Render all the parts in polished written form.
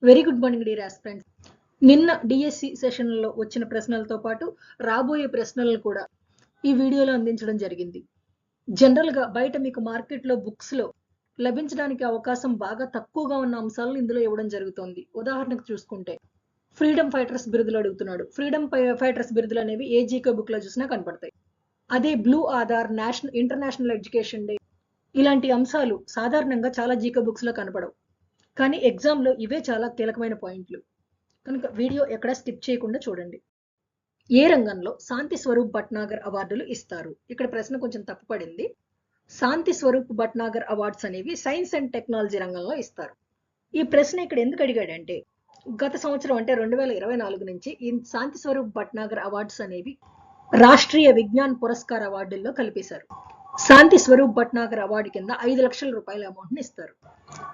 Very good morning dear aspirants. నిన్న DSC సెషన్లో వచ్చిన ప్రశ్నలతో పాటు రాబోయే ప్రశ్నలను కూడా ఈ వీడియోలో అందించడం జరిగింది. జనరల్గా బయట మీకు మార్కెట్లో బుక్స్లో లభించడానికి అవకాశం బాగా తక్కువగా ఉన్న అంశాలను ఇందులో ఇవ్వడం జరుగుతోంది. ఉదాహరణకు చూసుకుంటే ఫ్రీడమ్ ఫైటర్స్ బిరుదులు అడుగుతున్నాడు. ఫ్రీడమ్ ఫైటర్స్ బిరుదులు అనేవి ఏ జీకే బుక్లో చూసినా కనపడతాయి. అదే blue Aadhaar, international education day ఇలాంటి అంశాలు సాధారణంగా చాలా జీకే బుక్స్లో కనపడవు. కానీ ఎగ్జామ్లో ఇవే చాలా కీలకమైన పాయింట్లు కనుక వీడియో ఎక్కడ స్కిప్ చేయకుండా చూడండి. ఏ రంగంలో శాంతి స్వరూప్ భట్నాగర్ అవార్డులు ఇస్తారు? ఇక్కడ ప్రశ్న కొంచెం తప్పు పడింది. శాంతి స్వరూప్ భట్నాగర్ అవార్డ్స్ అనేవి సైన్స్ అండ్ టెక్నాలజీ రంగంలో ఇస్తారు. ఈ ప్రశ్న ఇక్కడ ఎందుకు అడిగాడంటే గత సంవత్సరం అంటే 2024 నుంచి ఈ శాంతి స్వరూప్ భట్నాగర్ అవార్డ్స్ అనేవి రాష్ట్రీయ విజ్ఞాన్ పురస్కార్ అవార్డుల్లో కలిపేశారు. శాంతి స్వరూప్ భట్నాగర్ అవార్డు కింద 5 లక్షల రూపాయల అమౌంట్ని ఇస్తారు.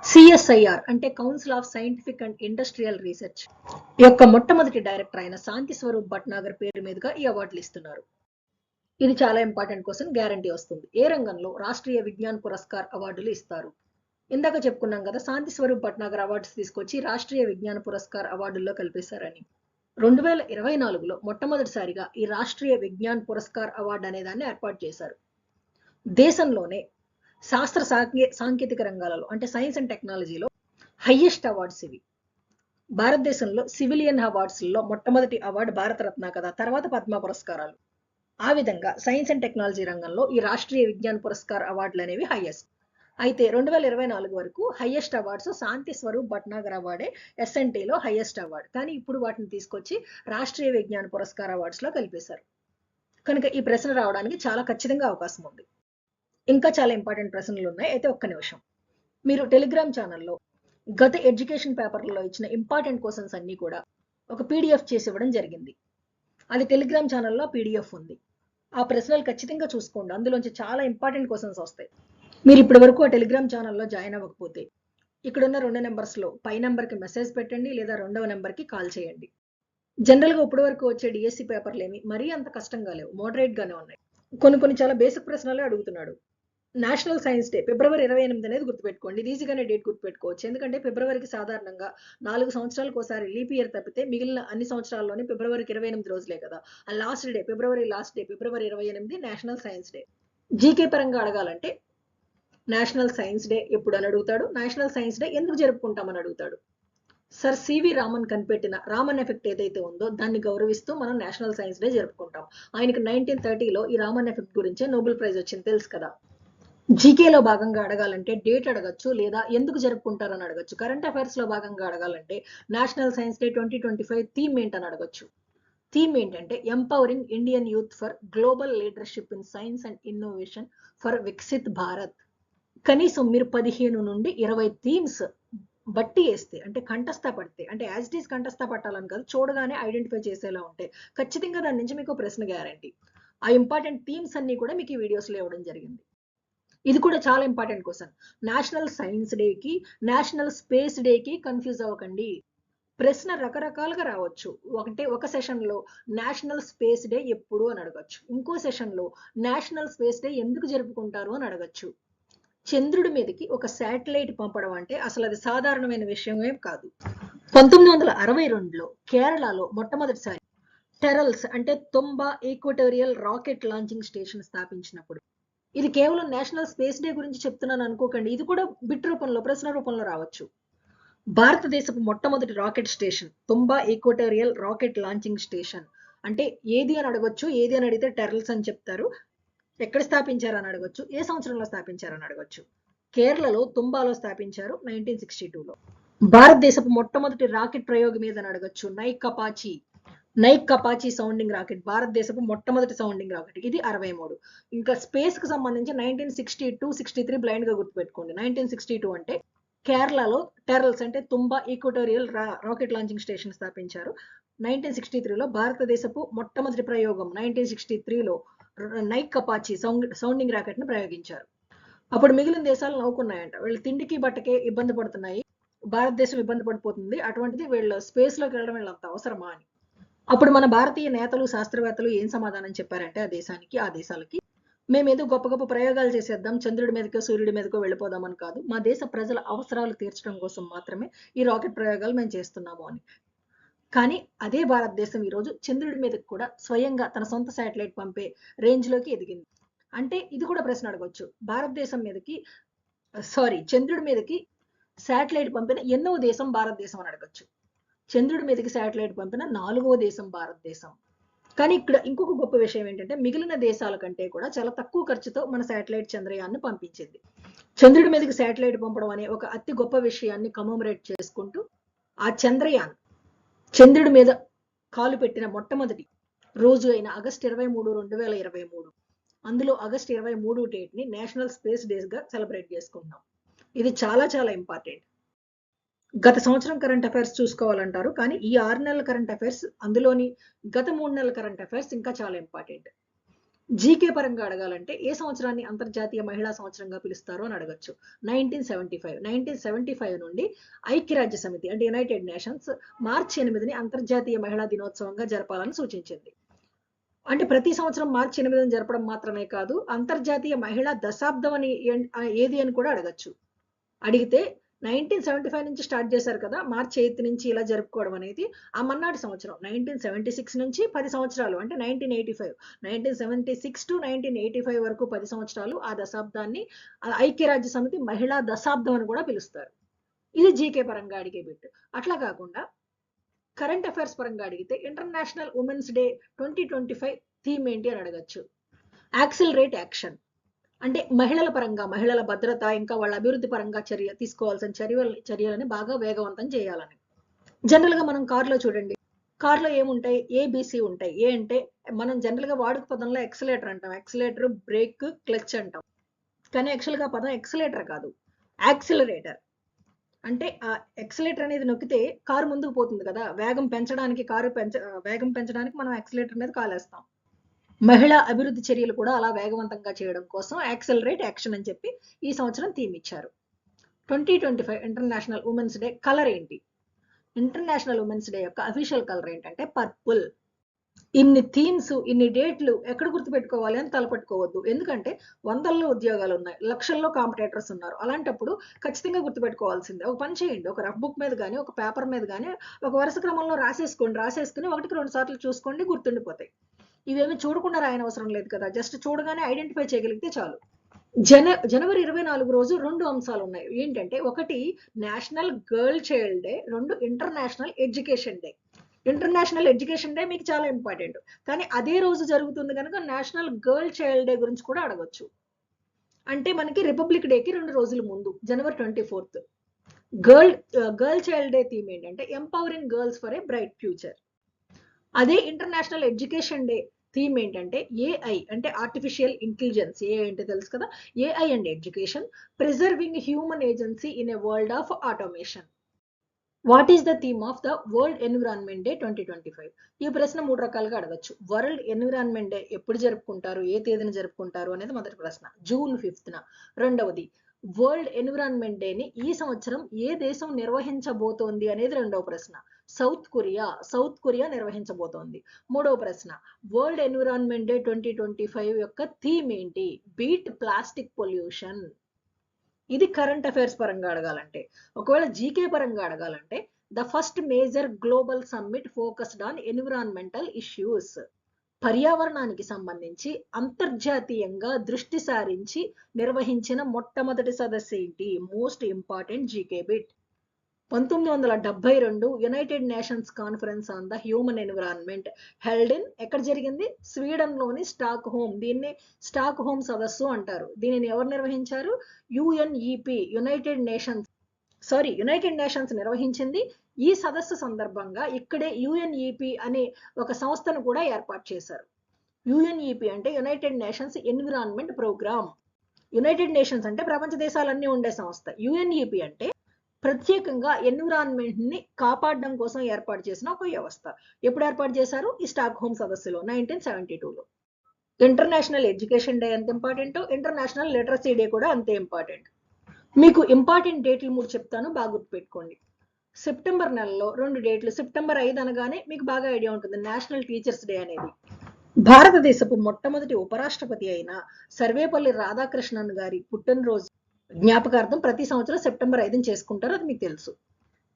సిఎస్ఐఆర్ అంటే council of scientific and industrial research యొక్క మొట్టమొదటి డైరెక్టర్ అయిన శాంతి స్వరూప్ భట్నాగర్ పేరు మీదుగా ఈ అవార్డులు ఇస్తున్నారు. ఇది చాలా ఇంపార్టెంట్ క్వశ్చన్, గ్యారంటీ వస్తుంది. ఏ రంగంలో రాష్ట్రీయ విజ్ఞాన్ పురస్కార్ అవార్డులు ఇస్తారు? ఇందాక చెప్పుకున్నాం కదా, శాంతి స్వరూప్ భట్నాగర్ అవార్డ్స్ తీసుకొచ్చి రాష్ట్రీయ విజ్ఞాన పురస్కార్ అవార్డుల్లో కల్పిస్తారని. 2024లో మొట్టమొదటిసారిగా ఈ రాష్ట్రీయ విజ్ఞాన్ పురస్కార్ అవార్డు అనే దాన్ని ఏర్పాటు చేశారు. దేశంలోనే శాస్త్ర సాంకేతిక రంగాలలో అంటే సైన్స్ అండ్ టెక్నాలజీలో హైయెస్ట్ అవార్డ్స్ ఇవి. భారతదేశంలో సివిలియన్ అవార్డ్స్లో మొట్టమొదటి అవార్డు భారతరత్న కదా, తర్వాత పద్మ పురస్కారాలు. ఆ విధంగా సైన్స్ అండ్ టెక్నాలజీ రంగంలో ఈ రాష్ట్రీయ విజ్ఞాన్ పురస్కార్ అవార్డులు అనేవి హైయెస్ట్. అయితే 2024 వరకు హైయెస్ట్ అవార్డ్స్ శాంతి స్వరూప్ భట్నాగర్ అవార్డే ఎస్ఎన్టీలో హైయెస్ట్ అవార్డు. కానీ ఇప్పుడు వాటిని తీసుకొచ్చి రాష్ట్రీయ విజ్ఞాన పురస్కార్ అవార్డ్స్లో కలిపేశారు. కనుక ఈ ప్రశ్న రావడానికి చాలా ఖచ్చితంగా అవకాశం ఉంది. ఇంకా చాలా ఇంపార్టెంట్ ప్రశ్నలు ఉన్నాయి, అయితే ఒక్క నిమిషం. మీరు టెలిగ్రామ్ ఛానల్లో గత ఎడ్యుకేషన్ పేపర్లలో ఇచ్చిన ఇంపార్టెంట్ క్వశ్చన్స్ అన్నీ కూడా ఒక పీడిఎఫ్ చేసి ఇవ్వడం జరిగింది. అది టెలిగ్రామ్ ఛానల్లో పీడిఎఫ్ ఉంది. ఆ ప్రశ్నలు ఖచ్చితంగా చూసుకోండి, అందులోంచి చాలా ఇంపార్టెంట్ క్వశ్చన్స్ వస్తాయి. మీరు ఇప్పటి వరకు ఆ టెలిగ్రామ్ ఛానల్లో జాయిన్ అవ్వకపోతే ఇక్కడున్న 2 నెంబర్స్లో పై నెంబర్కి మెసేజ్ పెట్టండి లేదా 2వ నెంబర్కి కాల్ చేయండి. జనరల్గా ఇప్పటి వరకు వచ్చే డిఎస్సి పేపర్లు ఏమి మరీ అంత కష్టంగా లేవు, మోడరేట్గానే ఉన్నాయి. కొన్ని చాలా బేసిక్ ప్రశ్నలే అడుగుతున్నాడు. నేషనల్ సైన్స్ డే ఫిబ్రవరి 28 అనేది గుర్తుపెట్టుకోండి. ఇది ఈజీగానే డేట్ గుర్తుపెట్టుకోవచ్చు. ఎందుకంటే ఫిబ్రవరికి సాధారణంగా 4 సంవత్సరాలకు ఒకసారి లీప్ ఇయర్ తప్పితే మిగిలిన అన్ని సంవత్సరాల్లోనే ఫిబ్రవరికి 28 రోజులే కదా. ఆ లాస్ట్ డే ఫిబ్రవరి 28 నేషనల్ సైన్స్ డే. జీకే పరంగా అడగాలంటే నేషనల్ సైన్స్ డే ఎప్పుడు అని అడుగుతాడు, నేషనల్ సైన్స్ డే ఎందుకు జరుపుకుంటామని అడుగుతాడు. సర్ సివి రామన్ కనిపెట్టిన రామన్ ఎఫెక్ట్ ఏదైతే ఉందో దాన్ని గౌరవిస్తూ మనం నేషనల్ సైన్స్ డే జరుపుకుంటాం. ఆయనకి 1930లో ఈ రామన్ ఎఫెక్ట్ గురించే నోబెల్ ప్రైజ్ వచ్చింది, తెలుసు కదా. జీకేలో భాగంగా అడగాలంటే డేట్ అడగచ్చు లేదా ఎందుకు జరుపుకుంటారని అడగచ్చు. కరెంట్ అఫైర్స్ లో భాగంగా అడగాలంటే నేషనల్ సైన్స్ డే 2025 థీమ్ ఏంటని అడగచ్చు. థీమ్ ఏంటంటే empowering Indian youth for global leadership in science and innovation for Viksit Bharat. కనీసం మీరు 15 నుండి 20 థీమ్స్ బట్టి వేస్తే అంటే కంఠస్థ పడితే, అంటే యాజ్ ఇట్ ఈస్ కంఠస్థ పట్టాలని కాదు, చూడగానే ఐడెంటిఫై చేసేలా ఉంటే ఖచ్చితంగా దాని నుంచి మీకు ప్రశ్న గ్యారంటీ. ఆ ఇంపార్టెంట్ థీమ్స్ అన్ని కూడా మీకు ఈ వీడియోస్లో ఇవ్వడం జరిగింది. ఇది కూడా చాలా ఇంపార్టెంట్ క్వశ్చన్. నేషనల్ సైన్స్ డేకి నేషనల్ స్పేస్ డేకి కన్ఫ్యూజ్ అవ్వకండి. ప్రశ్న రకరకాలుగా రావచ్చు. ఒక సెషన్లో నేషనల్ స్పేస్ డే ఎప్పుడు అని అడగచ్చు, ఇంకో సెషన్లో నేషనల్ స్పేస్ డే ఎందుకు జరుపుకుంటారు అని అడగచ్చు. చంద్రుడి మీదకి ఒక శాటిలైట్ పంపడం అంటే అసలు అది సాధారణమైన విషయమే కాదు. 1962లో కేరళలో మొట్టమొదటిసారి టెరల్స్ అంటే తొంబా ఈక్వటోరియల్ రాకెట్ లాంచింగ్ స్టేషన్ స్థాపించినప్పుడు, ఇది కేవలం నేషనల్ స్పేస్ డే గురించి చెప్తున్నాను అనుకోకండి, ఇది కూడా బిట్ రూపంలో ప్రశ్న రూపంలో రావచ్చు. భారతదేశపు మొట్టమొదటి rocket station Thumba equatorial rocket launching station అంటే ఏది అని అడగొచ్చు. ఏది అని అడిగితే టెరల్స్ అని చెప్తారు. ఎక్కడ స్థాపించారని అడగొచ్చు, ఏ సంవత్సరంలో స్థాపించారని అడగొచ్చు. కేరళలో తుంబాలో స్థాపించారు 1962లో. భారతదేశపు మొట్టమొదటి రాకెట్ ప్రయోగం ఏదని అడగొచ్చు, నైక్ అపాచీ సౌండింగ్ రాకెట్ భారతదేశపు మొట్టమొదటి సౌండింగ్ రాకెట్, ఇది 63. ఇంకా స్పేస్ కి సంబంధించి 1962-63 బ్లైండ్ గా గుర్తుపెట్టుకోండి. 1962 అంటే కేరళలో టెరల్స్ అంటే తుంబా ఈక్వటోరియల్ రాకెట్ లాంచింగ్ స్టేషన్ స్థాపించారు. 1963లో భారతదేశపు మొట్టమొదటి ప్రయోగం 1963లో నైక్ అపాచీ సౌండింగ్ రాకెట్ ను ప్రయోగించారు. అప్పుడు మిగిలిన దేశాలు నవ్వుకున్నాయంట, వీళ్ళు తిండికి బట్టకే ఇబ్బంది పడుతున్నాయి, భారతదేశం ఇబ్బంది పడిపోతుంది, అటువంటిది వీళ్ళు స్పేస్ లోకి వెళ్ళడం వీళ్ళంత అవసరమా అని. అప్పుడు మన భారతీయ నేతలు శాస్త్రవేత్తలు ఏం సమాధానం చెప్పారంటే ఆ దేశాలకి, మేమేదో గొప్ప గొప్ప ప్రయోగాలు చేసేద్దాం, చంద్రుడి మీదకో సూర్యుడి మీదకో వెళ్ళిపోదామని కాదు. మా దేశ ప్రజల అవసరాలు తీర్చడం కోసం మాత్రమే ఈ రాకెట్ ప్రయోగాలు మేము చేస్తున్నాము అని. కానీ అదే భారతదేశం ఈరోజు చంద్రుడి మీదకి కూడా స్వయంగా తన సొంత శాటిలైట్ పంపే రేంజ్లోకి ఎదిగింది. అంటే ఇది కూడా ప్రశ్న అడగొచ్చు, భారతదేశం మీదకి చంద్రుడి మీదకి శాటిలైట్ పంపిన ఎన్నో దేశం భారతదేశం అని అడగొచ్చు. చంద్రుడి మీదకి శాటిలైట్ పంపిన 4వ దేశం భారతదేశం. కానీ ఇక్కడ ఇంకొక గొప్ప విషయం ఏంటంటే మిగిలిన దేశాల కంటే కూడా చాలా తక్కువ ఖర్చుతో మన శాటిలైట్ చంద్రయాన్ని పంపించింది. చంద్రుడి మీదకి శాటిలైట్ పంపడం అనే ఒక అతి గొప్ప విషయాన్ని కమమరేట్ చేసుకుంటూ ఆ చంద్రయాన్ చంద్రుడి మీద కాలు పెట్టిన మొట్టమొదటి రోజు అయిన ఆగస్టు 23, 2023 అందులో ఆగస్టు 23 డేట్ ని నేషనల్ స్పేస్ డేస్ గా సెలబ్రేట్ చేసుకుంటున్నాం. ఇది చాలా చాలా ఇంపార్టెంట్. గత సంవత్సరం కరెంట్ అఫైర్స్ చూసుకోవాలంటారు, కానీ ఈ 6 నెలల కరెంట్ అఫైర్స్, అందులోని గత 3 నెలల కరెంట్ అఫైర్స్ ఇంకా చాలా ఇంపార్టెంట్. జీకే పరంగా అడగాలంటే ఏ సంవత్సరాన్ని అంతర్జాతీయ మహిళా సంవత్సరంగా పిలుస్తారు అని అడగచ్చు. 1975 నుండి ఐక్యరాజ్య సమితి అంటే యునైటెడ్ నేషన్స్ మార్చి 8ని అంతర్జాతీయ మహిళా దినోత్సవంగా జరపాలని సూచించింది. అంటే ప్రతి సంవత్సరం మార్చి 8ని జరపడం మాత్రమే కాదు, అంతర్జాతీయ మహిళా దశాబ్దం అని ఏది అని కూడా అడగచ్చు. అడిగితే 1975 నుంచి స్టార్ట్ చేశారు కదా, మార్చి 8 నుంచి ఇలా జరుపుకోవడం అనేది. ఆ మన్నాటి సంవత్సరం 1976 నుంచి 10 సంవత్సరాలు అంటే 1976 టు 1985 వరకు 10 సంవత్సరాలు ఆ దశాబ్దాన్ని ఐక్యరాజ్య సమితి మహిళా దశాబ్దం అని కూడా పిలుస్తారు. ఇది జీకే పరంగా అడిగే బిట్. అట్లా కాకుండా కరెంట్ అఫైర్స్ పరంగా అడిగితే ఇంటర్నేషనల్ ఉమెన్స్ డే 2025 థీమ్ ఏంటి అని అడగచ్చు. యాక్సిలరేట్ యాక్షన్ అంటే మహిళల పరంగా మహిళల భద్రత ఇంకా వాళ్ళ అభివృద్ధి పరంగా తీసుకోవాల్సిన చర్యలని బాగా వేగవంతం చేయాలని. జనరల్ గా మనం కార్లో చూడండి, కార్లో ఏముంటాయి, ఏబిసి ఉంటాయి. ఏ అంటే మనం జనరల్ గా వాడుక పదంలో ఎక్సలేటర్ అంటాం, ఎక్సలేటర్, బ్రేక్, క్లచ్ అంటాం. కానీ యాక్చువల్ గా పదం ఎక్సలేటర్ కాదు, యాక్సిలరేటర్. అంటే ఆ ఎక్సలేటర్ అనేది నొక్కితే కారు ముందుకు పోతుంది కదా, వేగం పెంచడానికి వేగం పెంచడానికి మనం ఎక్సలేటర్ మీద కాలేస్తాం. మహిళా అభివృద్ధి చర్యలు కూడా అలా వేగవంతంగా చేయడం కోసం యాక్సిలరేట్ యాక్షన్ అని చెప్పి ఈ సంవత్సరం థీమ్ ఇచ్చారు. 2025 ఇంటర్నేషనల్ ఉమెన్స్ డే కలర్ ఏంటి? ఇంటర్నేషనల్ ఉమెన్స్ డే యొక్క అఫీషియల్ కలర్ ఏంటంటే పర్పుల్. ఇన్ని థీమ్స్, ఇన్ని డేట్లు ఎక్కడ గుర్తుపెట్టుకోవాలి అని తలపట్టుకోవద్దు. ఎందుకంటే వందల్లో ఉద్యోగాలు ఉన్నాయి, లక్షల్లో కాంపిటేటర్స్ ఉన్నారు. అలాంటప్పుడు ఖచ్చితంగా గుర్తుపెట్టుకోవాల్సిందే. ఒక పని చేయండి, ఒక రఫ్ బుక్ మీద కానీ ఒక పేపర్ మీద కానీ ఒక వరుస క్రమంలో రాసేసుకుని 1కి 2 సార్లు చూసుకోండి, గుర్తుండిపోతాయి. ఇవేమి చూడకుండా రాయనవసరం లేదు కదా, జస్ట్ చూడగానే ఐడెంటిఫై చేయగలిగితే చాలు. జనవరి 24 రోజు 2 అంశాలు ఉన్నాయి. ఏంటంటే ఒకటి national girl child day, 2 international education day. International education day మీకు చాలా ఇంపార్టెంట్, కానీ అదే రోజు జరుగుతుంది కనుక నేషనల్ గర్ల్ చైల్డ్ డే గురించి కూడా అడగొచ్చు. అంటే మనకి రిపబ్లిక్ డేకి 2 రోజుల ముందు జనవరి 24. గర్ల్ చైల్డ్ డే థీమ్ ఏంటంటే empowering girls for a bright future. అదే ఇంటర్నేషనల్ ఎడ్యుకేషన్ డే థీమ్ ఏంటంటే ఏఐ అంటే ఆర్టిఫిషియల్ ఇంటెలిజెన్స్. ఏఐ అంటే తెలుసు కదా, AI and education, preserving human agency in a world of automation. What is the theme of the world environment day 2025? ఈ ప్రశ్న 3 రకాలుగా అడగచ్చు. వరల్డ్ ఎన్విరాన్మెంట్ డే ఎప్పుడు జరుపుకుంటారు, ఏ తేదీన జరుపుకుంటారు అనేది మొదటి ప్రశ్న, జూన్ 5న. రెండవది, వరల్డ్ ఎన్విరాన్మెంట్ డేని ఈ సంవత్సరం ఏ దేశం నిర్వహించబోతోంది అనేది రెండవ ప్రశ్న. సౌత్ కొరియా నిర్వహించబోతోంది. మూడవ ప్రశ్న, వరల్డ్ ఎన్విరాన్మెంట్ డే 2025 యొక్క థీమ్ ఏంటి? Beat plastic pollution. ఇది కరెంట్ అఫైర్స్ పరంగా అడగాలంటే. ఒకవేళ జీకే పరంగా అడగాలంటే the first major global summit focused on environmental issues. పర్యావరణానికి సంబంధించి అంతర్జాతీయంగా దృష్టి సారించి నిర్వహించిన మొట్టమొదటి సదస్సు ఏంటి? Most important GK bit. 1972 United Nations conference on the human environment held in, ఎక్కడ జరిగింది? స్వీడన్ లోని స్టాక్ హోమ్. దీన్ని స్టాక్ హోమ్ సదస్సు అంటారు. దీనిని ఎవరు నిర్వహించారు? యుఎన్ఈపి, యునైటెడ్ నేషన్స్ నిర్వహించింది. ఈ సదస్సు సందర్భంగా ఇక్కడే యుఎన్ఈపి అనే ఒక సంస్థను కూడా ఏర్పాటు చేశారు. యుఎన్ఈపి అంటే United Nations environment program. United Nations అంటే ప్రపంచ దేశాలన్నీ ఉండే సంస్థ. యుఎన్ఈపి అంటే ప్రత్యేకంగా ఎన్విరాన్మెంట్ ని కాపాడడం కోసం ఏర్పాటు చేసిన ఒక వ్యవస్థ. ఎప్పుడు ఏర్పాటు చేశారు? ఈ స్టాక్ హోమ్ సదస్సులో 1972లో. ఇంటర్నేషనల్ ఎడ్యుకేషన్ డే ఎంత ఇంపార్టెంట్, ఇంటర్నేషనల్ లిటరసీ డే కూడా అంతే ఇంపార్టెంట్. మీకు ఇంపార్టెంట్ డేట్లు 3 చెప్తాను, బాగా గుర్తుపెట్టుకోండి. సెప్టెంబర్ నెలలో 2 డేట్లు. సెప్టెంబర్ 5 అనగానే మీకు బాగా ఐడియా ఉంటుంది, నేషనల్ టీచర్స్ డే అనేది. భారతదేశపు మొట్టమొదటి ఉపరాష్ట్రపతి అయిన సర్వేపల్లి రాధాకృష్ణన్ గారి పుట్టినరోజు జ్ఞాపకార్థం ప్రతి సంవత్సరం సెప్టెంబర్ 5న చేసుకుంటారు, అది మీకు తెలుసు.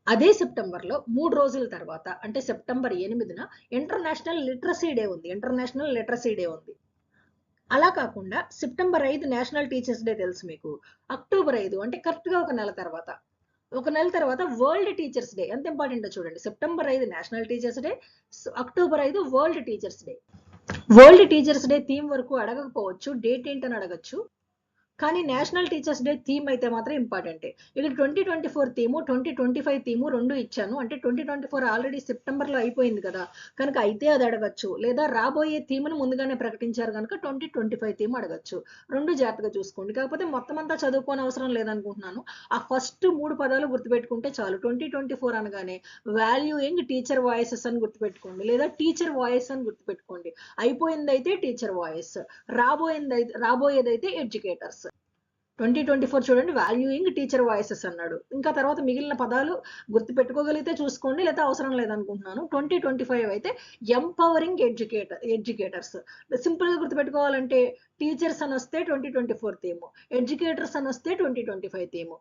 అదే సెప్టెంబర్లో 3 రోజుల తర్వాత అంటే సెప్టెంబర్ 8న ఇంటర్నేషనల్ లిటరసీ డే ఉంది. ఇంటర్నేషనల్ లిటరసీ డే ఉంది. అలా కాకుండా సెప్టెంబర్ 5 నేషనల్ టీచర్స్ డే తెలుసు మీకు. అక్టోబర్ 5 అంటే కరెక్ట్గా ఒక నెల తర్వాత వరల్డ్ టీచర్స్ డే. ఎంత ఇంపార్టెంటో చూడండి. September 5 national teachers day, October 5 world teachers day. World teachers day theme వరకు అడగకపోవచ్చు, డేట్ ఏంటని అడగచ్చు. కానీ నేషనల్ టీచర్స్ డే థీమ్ అయితే మాత్రం ఇంపార్టెంటే. ఇక్కడ 2024 థీము 2025 థీము రెండు ఇచ్చాను. అంటే 2024 ఆల్రెడీ సెప్టెంబర్లో అయిపోయింది కదా, కనుక అయితే అది అడగచ్చు. లేదా రాబోయే థీమ్ను ముందుగానే ప్రకటించారు కనుక 2025 థీమ్ అడగచ్చు. రెండు జాగ్రత్తగా చూసుకోండి. కాకపోతే మొత్తం అంతా చదువుకోని అవసరం లేదనుకుంటున్నాను. ఆ ఫస్ట్ 3 పదాలు గుర్తుపెట్టుకుంటే చాలు. 2024 అనగానే వాల్యూయింగ్ టీచర్ వాయిసెస్ అని గుర్తుపెట్టుకోండి, లేదా టీచర్ వాయిస్ అని గుర్తుపెట్టుకోండి. అయిపోయిందైతే టీచర్ వాయిస్, రాబోయేదైతే ఎడ్యుకేటర్స్. 2024 చూడండి, వాల్యూయింగ్ టీచర్ వాయిసెస్ అన్నాడు. ఇంకా తర్వాత మిగిలిన పదాలు గుర్తుపెట్టుకోగలిగితే చూసుకోండి, లేదా అవసరం లేదనుకుంటున్నాను. 2025 అయితే ఎంపవరింగ్ ఎడ్యుకేటర్స్. సింపుల్గా గుర్తుపెట్టుకోవాలంటే టీచర్స్ అని వస్తే 2024 థీము, ఎడ్యుకేటర్స్ అని వస్తే 2025 థీము.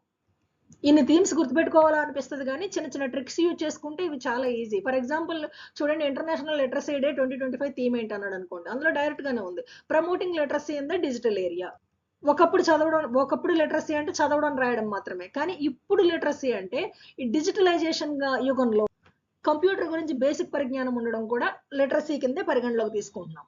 ఇన్ని థీమ్స్ గుర్తుపెట్టుకోవాలా అనిపిస్తుంది, కానీ చిన్న చిన్న ట్రిక్స్ యూజ్ చేసుకుంటే ఇవి చాలా ఈజీ. ఫర్ ఎగ్జాంపుల్ చూడండి, ఇంటర్నేషనల్ లిటరసీ డే 2025 థీమ్ ఏంటి అన్నాడు అనుకోండి. అందులో డైరెక్ట్ గానే ఉంది, promoting literacy in the digital area. ఒకప్పుడు లిటరసీ అంటే చదవడం రాయడం మాత్రమే, కానీ ఇప్పుడు లిటరసీ అంటే ఈ డిజిటలైజేషన్ యుగంలో కంప్యూటర్ గురించి బేసిక్ పరిజ్ఞానం ఉండడం కూడా లిటరసీ కిందే పరిగణలోకి తీసుకుంటున్నాం.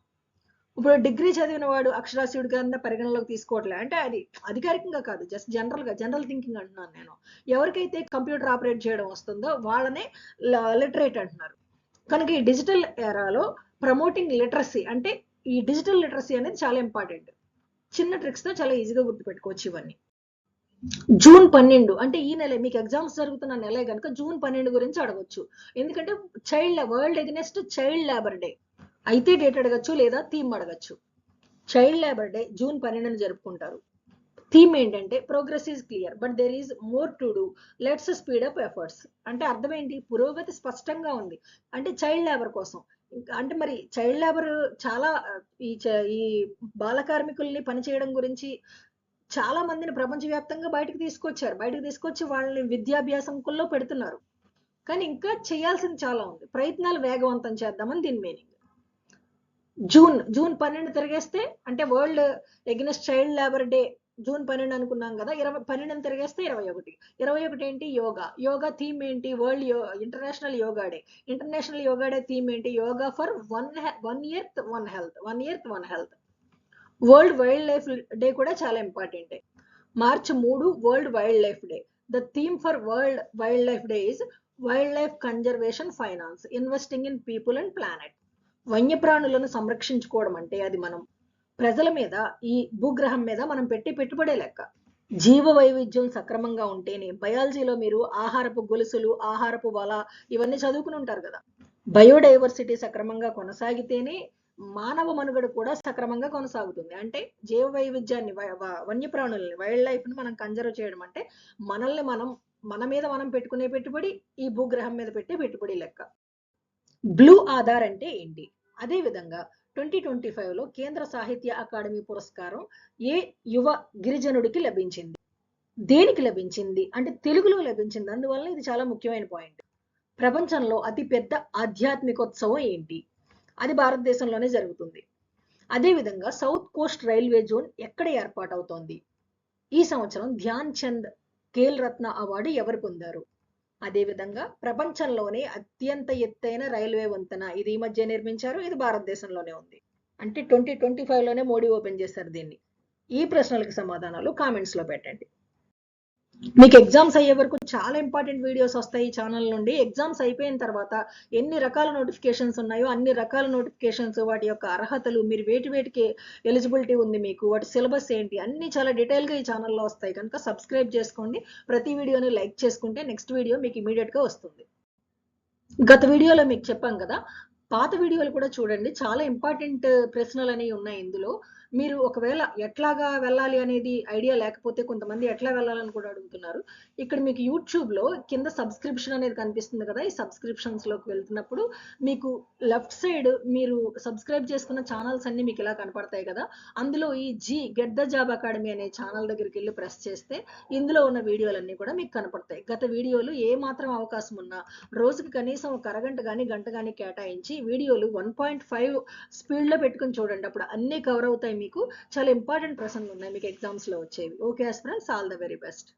ఇప్పుడు డిగ్రీ చదివిన వాడు అక్షరాస్యుడి కింద పరిగణలోకి తీసుకోవట్లే. అంటే అది అధికారికంగా కాదు, జస్ట్ జనరల్ థింకింగ్ అంటున్నాను నేను. ఎవరికైతే కంప్యూటర్ ఆపరేట్ చేయడం వస్తుందో వాళ్ళనే లిటరేట్ అంటున్నారు. కనుక ఈ డిజిటల్ ఎరాలో ప్రమోటింగ్ లిటరసీ అంటే ఈ డిజిటల్ లిటరసీ అనేది చాలా ఇంపార్టెంట్. చిన్న ట్రిక్స్ తో చాలా ఈజీగా గుర్తుపెట్టుకోవచ్చు ఇవన్నీ. జూన్ 12 అంటే ఈ నెల మీకు ఎగ్జామ్స్ జరుగుతున్న నెలే కనుక జూన్ 12 గురించి అడగొచ్చు. ఎందుకంటే world against child labour day. అయితే డేట్ అడగచ్చు, లేదా థీమ్ అడగచ్చు. చైల్డ్ లేబర్ డే జూన్ 12న జరుపుకుంటారు. థీమ్ ఏంటంటే progress is clear but there is more to do, let's speed up efforts. అంటే అర్థం ఏంటి? పురోగతి స్పష్టంగా ఉంది అంటే చైల్డ్ లేబర్ కోసం. అంటే మరి చైల్డ్ లేబర్ చాలా ఈ బాల కార్మికుల్ని పనిచేయడం గురించి చాలా మందిని ప్రపంచవ్యాప్తంగా బయటకు తీసుకొచ్చి వాళ్ళని విద్యాభ్యాసంలో పెడుతున్నారు. కానీ ఇంకా చేయాల్సింది చాలా ఉంది. ప్రయత్నాలు వేగవంతం చేద్దామని దీని మీనింగ్. జూన్ 12 తిరిగేస్తే అంటే world against child labour day June 12 అనుకున్నాం కదా, 12 తిరిగేస్తే 21 ఏంటి? యోగా థీమ్ ఏంటి? International yoga day. International yoga day theme ఏంటి? Yoga for one earth one health. World wildlife day కూడా చాలా important. March 3 world wildlife day. The theme for world wildlife day is wildlife conservation finance, investing in people and planet. వన్యప్రాణులను సంరక్షించుకోవడం అంటే అది మనం ప్రజల మీద, ఈ భూగ్రహం మీద మనం పెట్టే పెట్టుబడే లెక్క. జీవ వైవిధ్యం సక్రమంగా ఉంటేనే, బయాలజీలో మీరు ఆహారపు గొలుసులు, ఆహారపు వల ఇవన్నీ చదువుకుని ఉంటారు కదా. బయోడైవర్సిటీ సక్రమంగా కొనసాగితేనే మానవ మనుగడ కూడా సక్రమంగా కొనసాగుతుంది. అంటే జీవ వైవిధ్యాన్ని, వన్యప్రాణుల్ని, వైల్డ్ లైఫ్ ని మనం కన్జర్వ్ చేయడం అంటే మనల్ని మన మీద మనం పెట్టుకునే పెట్టుబడి, ఈ భూగ్రహం మీద పెట్టే పెట్టుబడి లెక్క. బ్లూ ఆధార్ అంటే ఏంటి? అదే విధంగా 2025లో కేంద్ర సాహిత్య అకాడమీ పురస్కారం ఏ యువ గిరిజనుడికి లభించింది? దేనికి లభించింది అంటే తెలుగులో లభించింది. అందువల్ల ఇది చాలా ముఖ్యమైన పాయింట్. ప్రపంచంలో అతిపెద్ద ఆధ్యాత్మికోత్సవం ఏంటి? అది భారతదేశంలోనే జరుగుతుంది. అదేవిధంగా సౌత్ కోస్ట్ రైల్వే జోన్ ఎక్కడ ఏర్పాటవుతోంది? ఈ సంవత్సరం ధ్యాన్ చంద్ ఖేల్ రత్న అవార్డు ఎవరు పొందారు? అదేవిధంగా ప్రపంచంలోనే అత్యంత ఎత్తైన రైల్వే వంతెన ఇది ఈ మధ్య నిర్మించారు, ఇది భారతదేశంలోనే ఉంది. అంటే 2025లోనే మోడీ ఓపెన్ చేశారు దీన్ని. ఈ ప్రశ్నలకు సమాధానాలు కామెంట్స్ లో పెట్టండి. మీకు ఎగ్జామ్స్ అయ్యే వరకు చాలా ఇంపార్టెంట్ వీడియోస్ వస్తాయి ఈ ఛానల్ నుండి. ఎగ్జామ్స్ అయిపోయిన తర్వాత ఎన్ని రకాల నోటిఫికేషన్స్ ఉన్నాయో అన్ని రకాల నోటిఫికేషన్స్, వాటి యొక్క అర్హతలు, మీరు వేటికి ఎలిజిబిలిటీ ఉంది, మీకు వాటి సిలబస్ ఏంటి, అన్ని చాలా డీటెయిల్గా ఈ ఛానల్లో వస్తాయి. కనుక సబ్స్క్రైబ్ చేసుకోండి. ప్రతి వీడియోని లైక్ చేసుకుంటే నెక్స్ట్ వీడియో మీకు ఇమీడియట్గా వస్తుంది. గత వీడియోలో మీకు చెప్పాం కదా, పాత వీడియోలు కూడా చూడండి, చాలా ఇంపార్టెంట్ ప్రశ్నలు అనేవి ఉన్నాయి ఇందులో. మీరు ఒకవేళ ఎట్లాగా వెళ్ళాలి అనేది ఐడియా లేకపోతే కొంతమంది ఎట్లా వెళ్ళాలని కూడా అడుగుతున్నారు. ఇక్కడ మీకు యూట్యూబ్‌లో కింద సబ్స్క్రిప్షన్ అనేది కనిపిస్తుంది కదా! ఈ సబ్స్క్రిప్షన్స్‌లోకి వెళ్తున్నప్పుడు మీకు లెఫ్ట్ సైడ్ మీరు సబ్స్క్రైబ్ చేసుకున్న ఛానల్స్ అన్నీ మీకు ఇలా కనపడతాయి కదా! అందులో ఈ గెట్ ద జాబ్ అకాడమీ అనే ఛానల్ దగ్గరికెళ్లి ప్రెస్ చేస్తే ఇందులో ఉన్న వీడియోలన్నీ కూడా మీకు కనపడతాయి. గత వీడియోలు ఏ మాత్రం అవకాశం ఉన్నా రోజుకి కనీసం ఒక అరగంట గాని, గంట గాని కేటాయించి వీడియోలు 1.5 స్పీడ్‌లో పెట్టుకొని చూడండి. అప్పుడు అన్నీ కవర్ అవుతాయి మీకు. చాలా ఇంపార్టెంట్ ప్రశ్నలున్నాయి మీకు ఎగ్జామ్స్‌లో వచ్చేవి. Okay aspirants, all the very best.